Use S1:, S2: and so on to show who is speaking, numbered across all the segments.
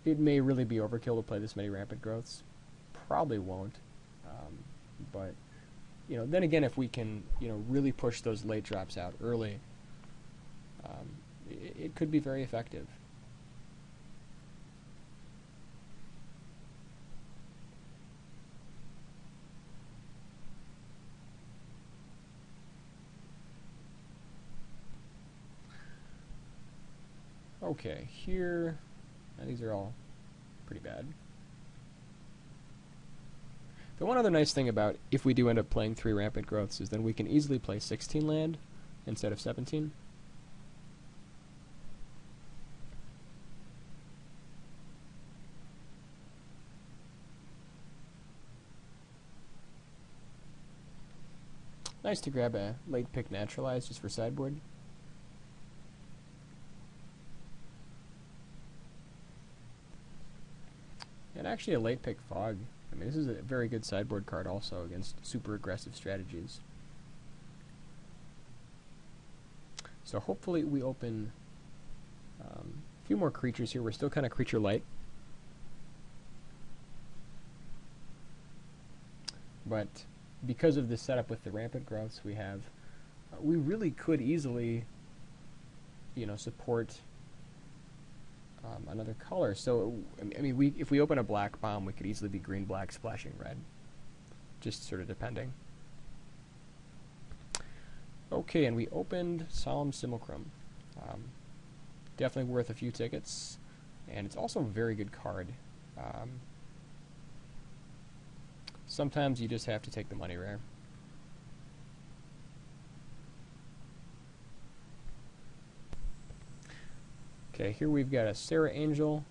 S1: it may really be overkill to play this many rampant growths. Probably won't. But, then again, if we can, really push those late drops out early, it could be very effective. Okay, here, these are all pretty bad. The one other nice thing about if we do end up playing 3 rampant growths is then we can easily play 16 land instead of 17. Nice to grab a late pick naturalize just for sideboard. And actually a late pick fog. I mean, this is a very good sideboard card also against super aggressive strategies. So hopefully we open a few more creatures here. We're still kind of creature light. But because of this setup with the rampant growths we have, we really could easily, support another color. So, I mean, if we open a black bomb, we could easily be green-black splashing red. Just sort of depending. Okay, and we opened Solemn Simulacrum. Definitely worth a few tickets. And it's also a very good card. Sometimes you just have to take the money rare. Okay, here we've got a Sarah Angel,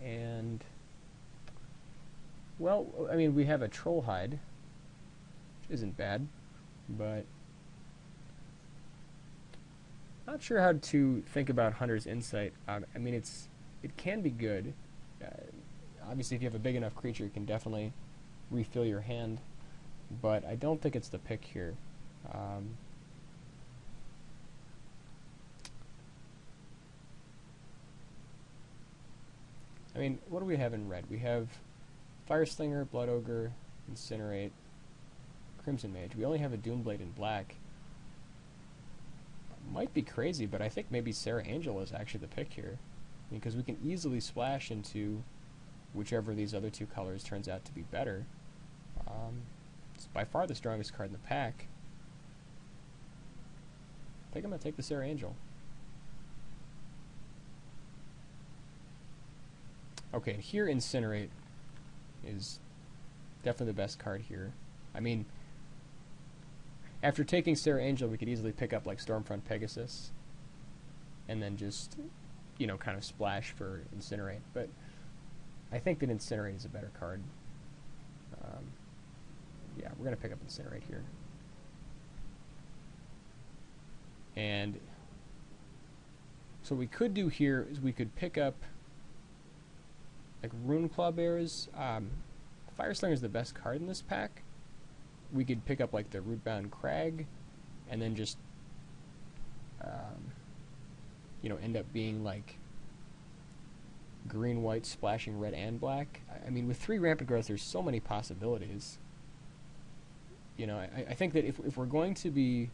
S1: and, well, I mean, we have a Trollhide, which isn't bad, but not sure how to think about Hunter's Insight. I mean, it can be good. Obviously, if you have a big enough creature, it can definitely refill your hand, but I don't think it's the pick here. I mean, what do we have in red? We have Fireslinger, Blood Ogre, Incinerate, Crimson Mage. We only have a Doomblade in black. Might be crazy, but I think maybe Sarah Angel is actually the pick here, because we can easily splash into whichever of these other two colors turns out to be better. It's by far the strongest card in the pack. I think I'm going to take the Sarah Angel. Okay, and here Incinerate is definitely the best card here. I mean, after taking Sarah Angel, we could easily pick up like Stormfront Pegasus and then just, kind of splash for Incinerate. But I think that Incinerate is a better card. Yeah, we're going to pick up Incinerate here. And so what we could do here is we could pick up like Runeclaw Bears. Fireslinger is the best card in this pack. We could pick up like the Rootbound Crag and then just end up being like green-white splashing red and black. I mean, with 3 rampant growth, there's so many possibilities. I think that if we're going to be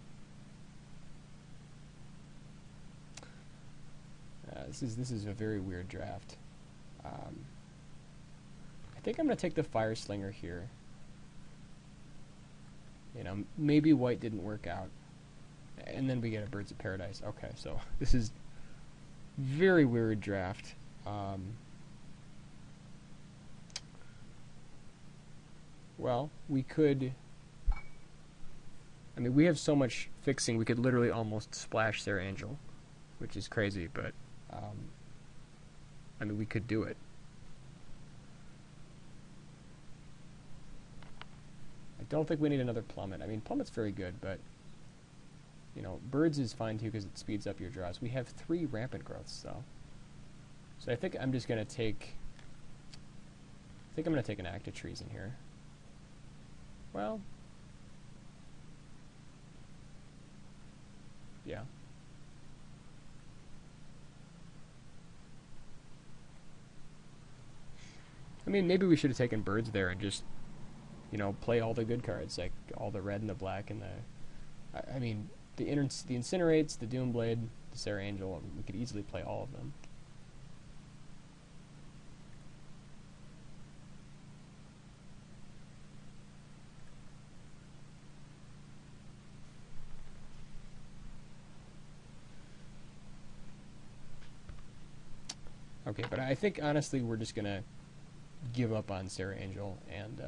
S1: this is a very weird draft. I think I'm going to take the Fireslinger here. Maybe white didn't work out. And then we get a Birds of Paradise. Okay, so this is very weird draft. Well, we could... I mean, we have so much fixing, we could literally almost splash Sarah Angel, which is crazy, but... I mean, we could do it. I don't think we need another Plummet. I mean, Plummet's very good, but, Birds is fine too because it speeds up your draws. We have 3 rampant growths, though. So I think I'm just going to take... I think I'm going to take an Act of Treason here. Well... yeah. I mean, maybe we should have taken birds there and just, play all the good cards, like all the red and the black and the... I mean, the Incinerates, the Doomblade, the Sarah Angel, we could easily play all of them. Okay, but I think, honestly, we're just going to give up on Sarah Angel and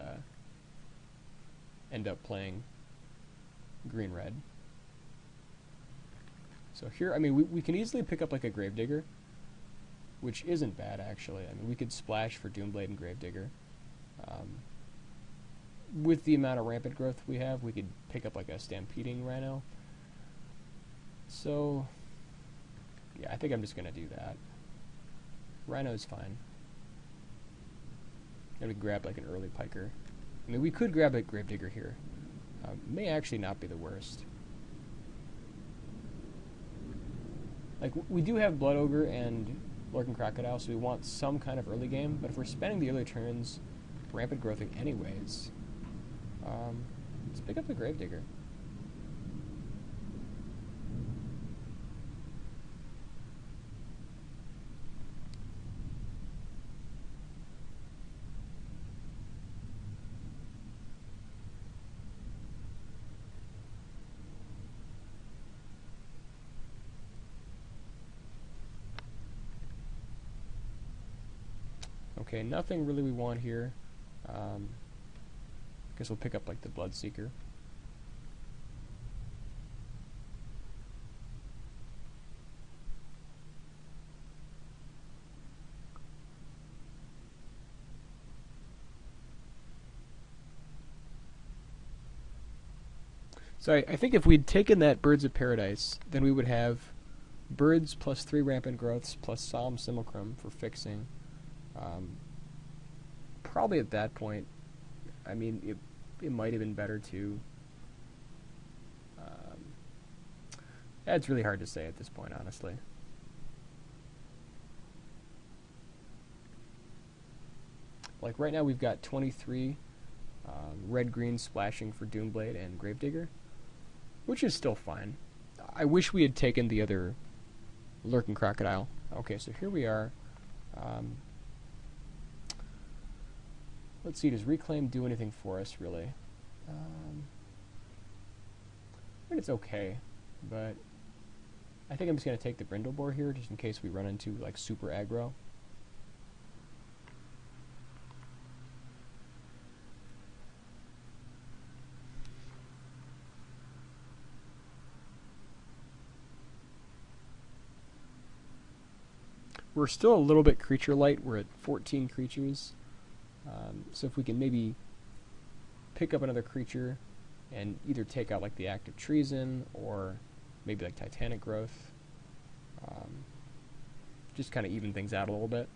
S1: end up playing green-red. So here, I mean, we can easily pick up like a Gravedigger, which isn't bad, actually. I mean, we could splash for Doomblade and Gravedigger. With the amount of rampant growth we have, we could pick up like a Stampeding Rhino. So, yeah, I think I'm just going to do that. Rhino's fine. And we grab like an early Piker. I mean, we could grab a Gravedigger here. May actually not be the worst. Like, we do have Blood Ogre and Lurking Crocodile, so we want some kind of early game, but if we're spending the early turns rampant growthing anyways, let's pick up the Gravedigger. Okay, nothing really we want here. Guess we'll pick up like the Bloodseeker. So I think if we'd taken that Birds of Paradise, then we would have birds plus 3 rampant growths plus Solemn Simulacrum for fixing. Probably at that point, I mean, it might have been better to... yeah, it's really hard to say at this point, honestly. Like, right now we've got 23 red-green splashing for Doomblade and Gravedigger, which is still fine. I wish we had taken the other Lurking Crocodile. Okay, so here we are. Let's see, does Reclaim do anything for us, really? I mean, it's okay, but I think I'm just going to take the Brindlebore here, just in case we run into, like, super aggro. We're still a little bit creature light. We're at 14 creatures. So if we can maybe pick up another creature and either take out like the Act of Treason or maybe like Titanic Growth, just kind of even things out a little bit.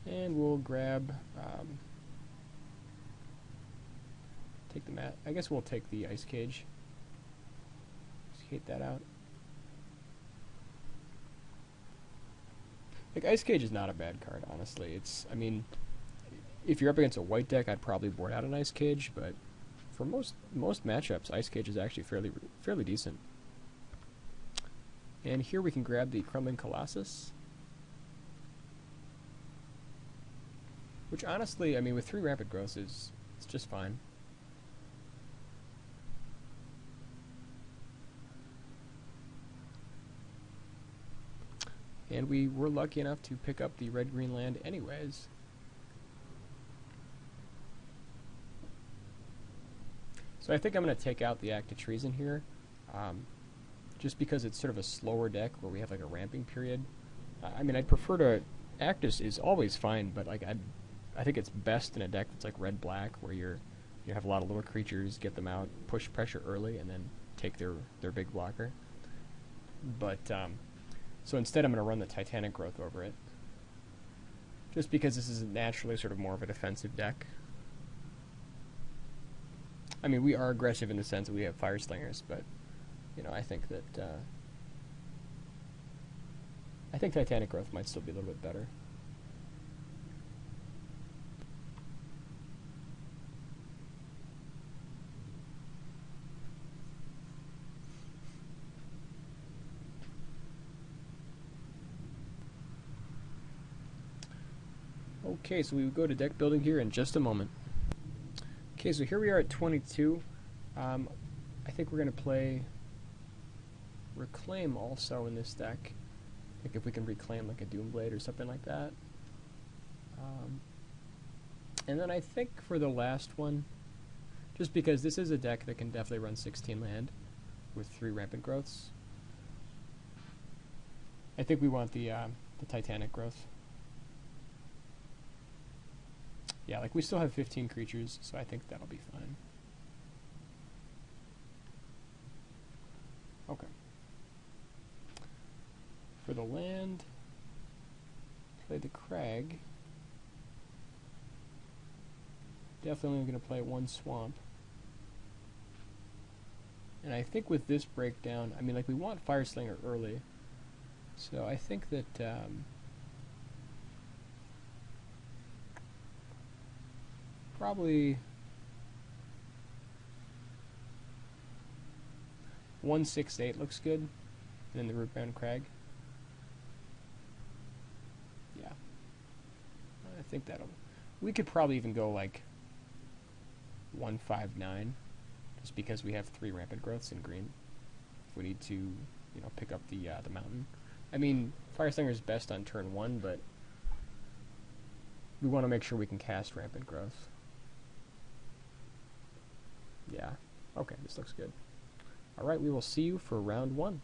S1: And we'll grab, take the mat. I guess we'll take the Ice Cage. Hate that out. Like, Ice Cage is not a bad card, honestly. It's, I mean, if you're up against a white deck, I'd probably board out an Ice Cage, but for most matchups, Ice Cage is actually fairly decent. And here we can grab the Crumbling Colossus, which honestly, I mean, with 3 rampant growths it's just fine. And we were lucky enough to pick up the red-green land anyways. So I think I'm going to take out the Act of Treason here, just because it's sort of a slower deck where we have like a ramping period. I mean, I'd prefer to... Actus is always fine, but like I think it's best in a deck that's like red-black, where you have a lot of little creatures, get them out, push pressure early, and then take their big blocker. But... so instead I'm going to run the Titanic Growth over it, just because this is naturally sort of more of a defensive deck. I mean, we are aggressive in the sense that we have Fire Slingers, but, I think that I think Titanic Growth might still be a little bit better. Okay, so we will go to deck building here in just a moment. Okay, so here we are at 22. I think we're going to play Reclaim also in this deck. I think if we can reclaim like a Doomblade or something like that. And then I think for the last one, just because this is a deck that can definitely run 16 land with 3 Rampant Growths, I think we want the Titanic Growth. Yeah, like we still have 15 creatures, so I think that'll be fine. Okay. For the land, play the Crag. Definitely going to play 1 Swamp. And I think with this breakdown, I mean, like we want Fireslinger early, so I think that probably 1/6/8 looks good, and then the Rootbound Crag. Yeah, I think that'll. We could probably even go like 1/5/9, just because we have 3 Rampant Growths in green. If we need to, you know, pick up the mountain. I mean, Fireslinger is best on turn 1, but we want to make sure we can cast Rampant Growth. Yeah. Okay, this looks good. Alright, we will see you for round 1.